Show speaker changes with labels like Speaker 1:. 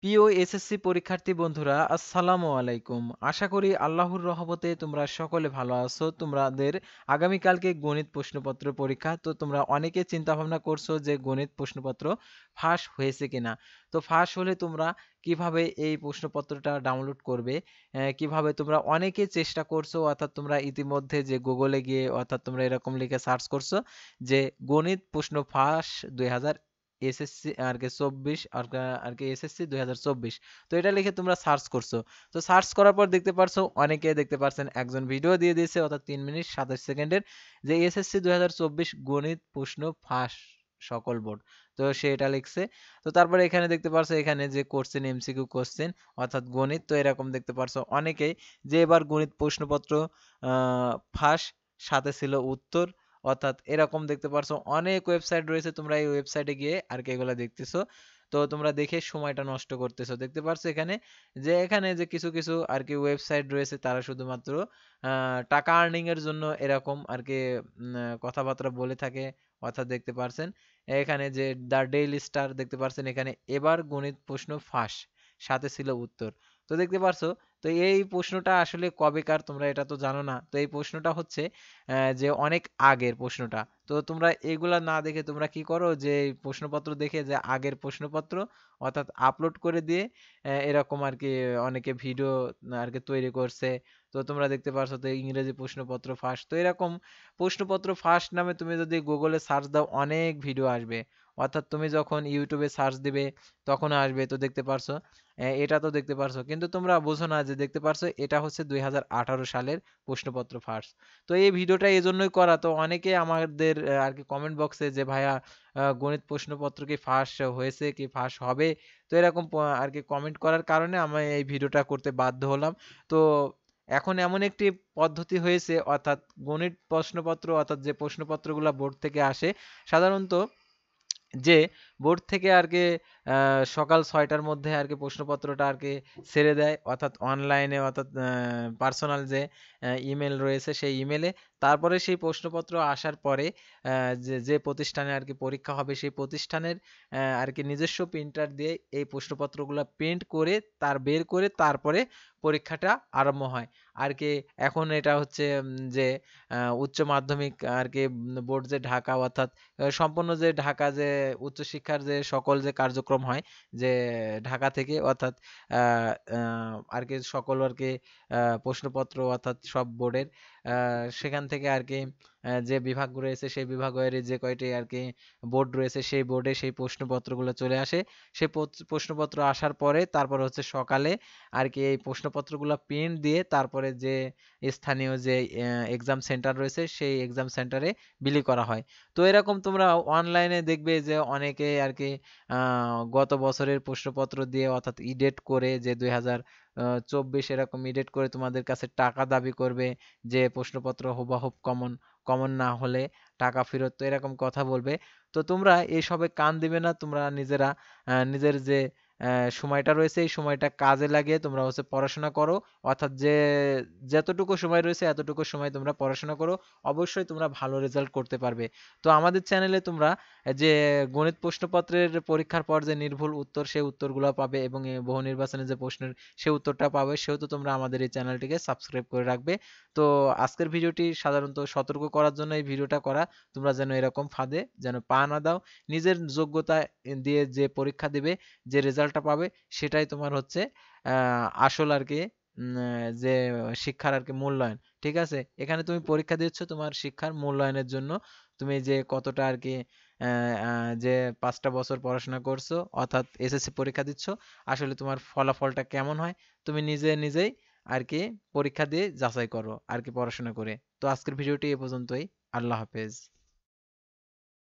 Speaker 1: প্রিয় এসএসসি পরীক্ষার্থী বন্ধুরা, আসসালামু আলাইকুম। আশা করি আল্লাহর রহমতে তোমরা সকলে ভালো আছো। তোমাদের আগামীকালকে গণিত প্রশ্নপত্র পরীক্ষা। তো তোমরা অনেকে চিন্তা ভাবনা করছো যে গণিত প্রশ্নপত্র ফাঁস হয়েছে কিনা। তো ফাঁস হলে তোমরা কিভাবে এই প্রশ্নপত্রটা ডাউনলোড করবে, কিভাবে তোমরা অনেকে চেষ্টা করছো, অর্থাৎ তোমরা ইতিমধ্যে যে গুগলে গিয়ে অর্থাৎ তোমরা এরকম লিখে সার্চ করছো যে গণিত প্রশ্ন ফাঁস 2000 এসএসসি আর কি 24 আর কি এসএসসি 2024। তো এটা লিখে তোমরা সার্চ করছো। তো সার্চ করার পর দেখতে পারছো, অনেকে দেখতে পারছেন একজন ভিডিও দিয়ে দিয়েছে অর্থাৎ 3 মিনিট 27 সেকেন্ডের, যে এসএসসি 2024 গণিত প্রশ্ন ফাঁস সকল বোর্ড। তো সে এটা লিখছে। তো তারপরে এখানে দেখতে পারছো, এখানে যে কোশ্চেন এমসিকিউ কোশ্চেন অর্থাৎ গণিত, তো এরকম দেখতে পারছো অনেকেই যে এবার গণিত প্রশ্নপত্র ফাঁস, সাথে ছিল উত্তর। অর্থাৎ এরকম দেখতে পারছো অনেক ওয়েবসাইট রয়েছে, তোমরা এই ওয়েবসাইটে গিয়ে আর কি এগুলো দেখতেছো। তো তোমরা দেখে সময়টা নষ্ট করতেছো। দেখতে পারছো এখানে এখানে যে কিছু কিছু আর কি ওয়েবসাইট রয়েছে, তারা শুধুমাত্র টাকা আর্নিং এর জন্য এরকম আর কি কথাবার্তা বলে থাকে। অর্থাৎ দেখতে পারছেন এখানে যে দ্য ডেইলি স্টার দেখতে পারছেন, এখানে এবার গণিত প্রশ্ন ফাঁস, সাথে ছিল উত্তর। তো দেখতে পারছো, তো এই প্রশ্নটা আসলে কবেকার তোমরা এটা তো জানো না। তো এই প্রশ্নটা হচ্ছে যে অনেক আগের প্রশ্নটা। তো তোমরা এগুলা না দেখে তোমরা কি করো, যে এই প্রশ্নপত্র দেখে যে আগের প্রশ্নপত্র অর্থাৎ আপলোড করে দিয়ে এরকম আর কি অনেকে ভিডিও আর কি তৈরি করছে। তো তোমরা দেখতে পারছো, তো ইংরেজি প্রশ্নপত্র ফাঁস, তো এরকম প্রশ্নপত্র ফাঁস নামে তুমি যদি গুগলে সার্চ দাও অনেক ভিডিও আসবে। অর্থাৎ তুমি যখন ইউটিউবে সার্চ দিবে তখন আসবে। তো দেখতে পারছো এটা তো দেখতে পারছো, কিন্তু তোমরা বোঝো না যে দেখতে পারছো এটা হচ্ছে 2018 সালের প্রশ্নপত্র ফাঁস। তো এই ভিডিওটা এই জন্যই করা। তো অনেকে আমাদের আর কি কমেন্ট বক্সে যে ভাইয়া গণিত প্রশ্নপত্র কি ফাঁস হয়েছে কি ফাঁস হবে, তো এরকম আর কি কমেন্ট করার কারণে আমি এই ভিডিওটা করতে বাধ্য হলাম। তো এখন এমন একটি পদ্ধতি হয়েছে, অর্থাৎ গণিত প্রশ্নপত্র অর্থাৎ যে প্রশ্নপত্রগুলো বোর্ড থেকে আসে সাধারণত, যে বোর্ড থেকে আর কি সকাল 6টার মধ্যে আর কি প্রশ্নপত্রটা আর কি ছেড়ে দেয়, অর্থাৎ অনলাইনে, অর্থাৎ পার্সোনাল যে ইমেল রয়েছে সেই ইমেলে। তারপরে সেই প্রশ্নপত্র আসার পরে যে যে প্রতিষ্ঠানে আর কি পরীক্ষা হবে সেই প্রতিষ্ঠানের আর কি নিজস্ব প্রিন্টার দিয়ে এই প্রশ্নপত্রগুলো প্রিন্ট করে বের করে তারপরে পরীক্ষাটা আরম্ভ হয় আর কি। এখন এটা হচ্ছে যে উচ্চ মাধ্যমিক আর কি বোর্ড যে ঢাকা, অর্থাৎ সম্পূর্ণ যে ঢাকা যে উচ্চশিক্ষার যে সকল যে কার্যক্রম হয় যে ঢাকা থেকে, অর্থাৎ আর কি সকল আর কি প্রশ্নপত্র অর্থাৎ সব বোর্ডের সেখান থেকে আর কি যে বিভাগ রয়েছে সেই বিভাগের যে কয়টি আর কি বোর্ড রয়েছে সেই বোর্ডে সেই প্রশ্নপত্রগুলো চলে আসে। সেই প্রশ্নপত্র আসার পরে তারপর হচ্ছে সকালে আর কি এই প্রশ্নপত্রগুলো প্রিন্ট দিয়ে তারপরে যে স্থানীয় যে এক্সাম সেন্টার রয়েছে সেই এক্সাম সেন্টারে বিলি করা হয়। তো এরকম তোমরা অনলাইনে দেখবে যে অনেকে আর কি গত বছরের প্রশ্নপত্র দিয়ে অর্থাৎ ইডেট করে যে 2024 এরকম ইডেট করে তোমাদের কাছে টাকা দাবি করবে, যে প্রশ্নপত্র হুবাহুব কমন, কমন না হলে টাকা ফেরত, তো এরকম কথা বলবে। তো তোমরা এসবে কান দিবে না, তোমরা নিজেরা নিজের যে সময়টা রয়েছে এই সময়টা কাজে লাগিয়ে তোমরা হচ্ছে পড়াশোনা করো। অর্থাৎ যে যতটুকু সময় রয়েছে এতটুকু সময় তোমরা পড়াশোনা করো, অবশ্যই তোমরা ভালো রেজাল্ট করতে পারবে। তো আমাদের চ্যানেলে তোমরা যে গণিত প্রশ্নপত্রের পরীক্ষার পর যে নির্ভুল উত্তর সেই উত্তরগুলো পাবে, এবং বহু নির্বাচনে যে প্রশ্নের সেই উত্তরটা পাবে, সেহেতু তোমরা আমাদের এই চ্যানেলটিকে সাবস্ক্রাইব করে রাখবে। তো আজকের ভিডিওটি সাধারণত সতর্ক করার জন্য এই ভিডিওটা করা, তোমরা যেন এরকম ফাঁদে যেন পা না দাও। নিজের যোগ্যতা দিয়ে যে পরীক্ষা দিবে, যে রেজাল্টটা পাবে সেটাই তোমার হচ্ছে আসল আর কি যে শিক্ষার আর কি মূল্যায়ন। ঠিক আছে, এখানে তুমি পরীক্ষা দিচ্ছ তোমার শিক্ষার মূল্যায়নের জন্য। তুমি যে কতটা আর কি যে 5টা বছর পড়াশোনা করছো অর্থাৎ এসএসসি পরীক্ষা দিচ্ছ, আসলে তোমার ফলাফলটা কেমন হয় তুমি নিজে নিজেই আর কি পরীক্ষা দিয়ে যাচাই করো আর কি পড়াশোনা করে। তো আজকের ভিডিওটি এ পর্যন্তই। আল্লাহ হাফেজ।